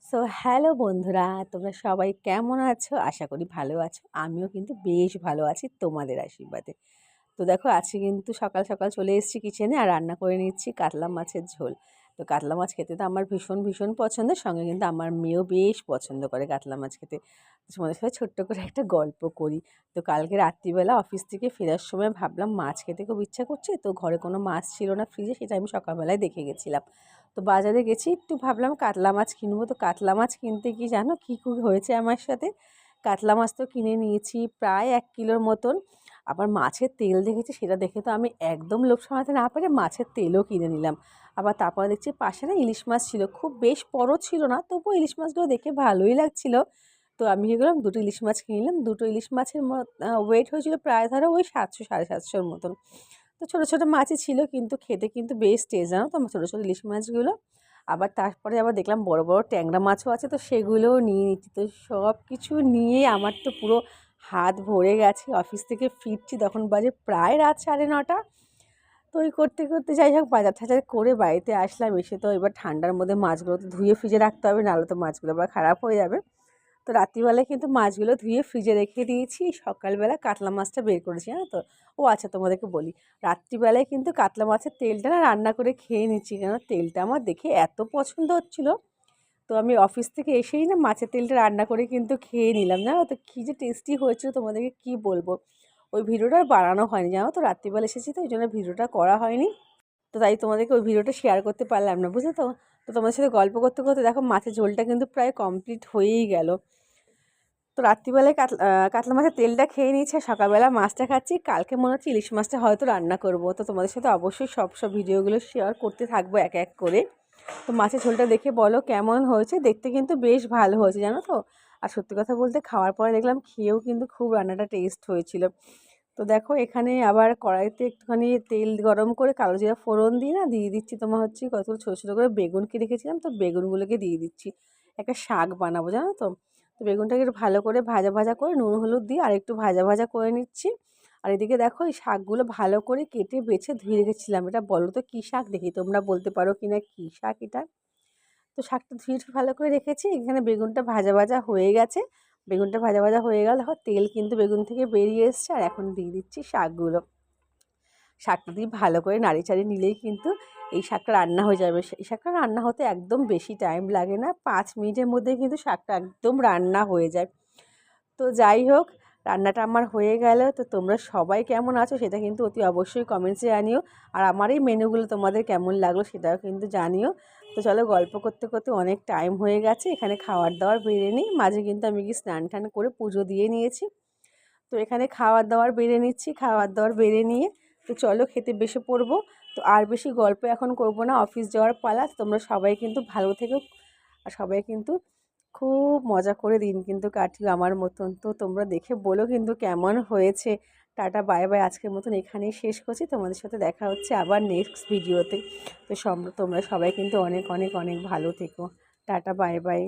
So hello বন্ধুরা, তোমরা সবাই কেমন আছো? আশা করি ভালো আছো। আমিও কিন্তু বেশ ভালো আছি তোমাদের আশীর্বাদে। তো দেখো আজকে কিন্তু সকাল সকাল চলে এসেছি কিচেনে আর রান্না করে নিচ্ছি কাতলা মাছের ঝোল। তো কাতলা মাছ খেতে তো আমার ভীষণ ভীষণ পছন্দের, সঙ্গে কিন্তু আমার মেয়েও বেশ পছন্দ করে কাতলা মাছ খেতে। তো তোমাদের সাথে ছোট্ট করে একটা গল্প করি। তো কালকে রাত্রিবেলা অফিস থেকে ফেরার সময় ভাবলাম মাছ খেতে খুব ইচ্ছা করছে, তো ঘরে কোনো মাছ ছিল না ফ্রিজে, সেটা আমি সকালবেলায় দেখে গেছিলাম। তো বাজারে গেছি, একটু ভাবলাম কাতলা মাছ কিনবো। তো কাতলা মাছ কিনতে কি জানো কী হয়েছে আমার সাথে? কাতলা মাছ তো কিনে নিয়েছি প্রায় 1 কিলোর মতন। আবার মাছের তেল দেখেছি, সেটা দেখে তো আমি একদম লোভ সামলাতে না পেরে মাছের তেলও কিনে নিলাম। আবার তারপরে দেখছি পাশে না ইলিশ মাছ ছিল, খুব বেশ বড় ছিল না, তবুও ইলিশ মাছগুলো দেখে ভালোই লাগছিল। তো আমি কী করলাম, দুটো ইলিশ মাছ কিনে নিলাম। দুটো ইলিশ মাছের ওয়েট হয়েছিল প্রায় ধরো ওই 700 750-র মতন। তো ছোটো ছোটো মাছই ছিল, কিন্তু খেতে কিন্তু বেশ টেস্ট, জানো তো আমার ছোটো ছোটো ইলিশ মাছগুলো। আবার তারপরে আবার দেখলাম বড় বড় ট্যাংরা মাছও আছে, তো সেগুলোও নিয়ে নিচ্ছি। তো সব কিছু নিয়ে আমার তো পুরো হাত ভরে গেছে। অফিস থেকে ফিরছি তখন বাজে প্রায় রাত 9:30। তো ওই করতে করতে যাই হোক বাজার টাজার করে বাড়িতে আসলাম। এসে তো এবার ঠান্ডার মধ্যে মাছগুলো তো ধুয়ে ফ্রিজে রাখতে হবে, নাহলে তো মাছগুলো আবার খারাপ হয়ে যাবে। তো রাত্রিবেলায় কিন্তু মাছগুলো ধুয়ে ফ্রিজে রেখে দিয়েছি, সকালবেলা কাতলা মাছটা বের করেছি, জানো তো। ও আচ্ছা, তোমাদেরকে বলি, রাত্রিবেলায় কিন্তু কাতলা মাছের তেলটা না রান্না করে খেয়ে নিচ্ছি, কেন তেলটা আমার দেখে এত পছন্দ হচ্ছিলো। তো আমি অফিস থেকে এসেই না মাছের তেলটা রান্না করে কিন্তু খেয়ে নিলাম, জানো তো। কী যে টেস্টি হয়েছিল তোমাদেরকে কী বলবো। ওই ভিডিওটা আর বানানো হয়নি, জানো তো, রাত্রিবেলা এসেছি তো ওই জন্য ভিডিওটা করা হয়নি। তো তাই তোমাদেরকে ওই ভিডিওটা শেয়ার করতে পারলাম না, বুঝলে তো। তো তোমাদের সাথে গল্প করতে করতে দেখো মাছের ঝোলটা কিন্তু প্রায় কমপ্লিট হয়েই গেল। তো রাত্রিবেলায় কাতলা মাছের তেলটা খেয়ে নিয়েছে, সকালবেলা মাছটা খাচ্ছি। কালকে মনে হচ্ছে ইলিশ মাছটা হয়তো রান্না করব। তো তোমাদের সাথে অবশ্যই সব ভিডিওগুলো শেয়ার করতে থাকবো এক এক করে। তো মাছের ঝোলটা দেখে বলো কেমন হয়েছে। দেখতে কিন্তু বেশ ভালো হয়েছে, জানো তো। আর সত্যি কথা বলতে খাওয়ার পরে দেখলাম খেয়েও কিন্তু খুব রান্নাটা টেস্ট হয়েছিল। তো দেখো এখানে আবার কড়াইতে একটুখানি তেল গরম করে কালো জিরা ফোড়ন দিয়ে না দিয়ে দিচ্ছি তোমার হচ্ছে কত ছোটো ছোটো করে বেগুনকে রেখেছিলাম, তো বেগুনগুলোকে দিয়ে দিচ্ছি। একটা শাক বানাবো, জানো তো। তো বেগুনটাকে একটু ভালো করে ভাজা ভাজা করে নুন হলুদ দিয়ে আর একটু ভাজা ভাজা করে নিচ্ছি। আর এদিকে দেখো এই শাকগুলো ভালো করে কেটে বেছে ধুয়ে রেখেছিলাম। এটা বলো তো কী শাক, দেখি তোমরা বলতে পারো কি না কী শাক এটা। তো শাকটা ধুয়ে ভালো করে রেখেছি। এখানে বেগুনটা ভাজা ভাজা হয়ে গেছে। বেগুনটা ভাজা ভাজা হয়ে গেল, দেখো তেল কিন্তু বেগুন থেকে বেরিয়ে এসছে। আর এখন দিয়ে দিচ্ছি শাকগুলো। শাকটা দিয়ে ভালো করে নাড়ি চাড়িয়ে নিলেই কিন্তু এই শাকটা রান্না হয়ে যাবে। এই শাকটা রান্না হতে একদম বেশি টাইম লাগে না, 5 মিনিটের মধ্যে কিন্তু শাকটা একদম রান্না হয়ে যায়। তো যাই হোক, রান্নাটা আমার হয়ে গেল। তো তোমরা সবাই কেমন আছো সেটা কিন্তু অতি অবশ্যই কমেন্টসে জানিও। আর আমার এই মেনুগুলো তোমাদের কেমন লাগলো সেটাও কিন্তু জানিও। তো চলো, গল্প করতে করতে অনেক টাইম হয়ে গেছে, এখানে খাওয়ার দাওয়ার বেড়ে নিই। মাঝে কিন্তু আমি কি স্নান টান করে পুজো দিয়ে নিয়েছি। তো এখানে খাওয়ার দাওয়ার বেড়ে নিচ্ছি, খাওয়ার দাওয়ার বেড়ে নিয়ে তো চলো খেতে বসে পড়বো। তো আর বেশি গল্প এখন করব না, অফিস যাওয়ার পালা। তোমরা সবাই কিন্তু ভালো থেকো, আর সবাই কিন্তু খুব মজা করে দিন কিন্তু কাটিও আমার মতন। তো তোমরা দেখে বলো কিন্তু কেমন হয়েছে। টাটা বাই বাই, আজকের মতন এখানেই শেষ করছি। তোমাদের সাথে দেখা হচ্ছে আবার নেক্সট ভিডিওতে। তো তোমরা সবাই কিন্তু অনেক অনেক অনেক ভালো থেকো। Tata bye bye.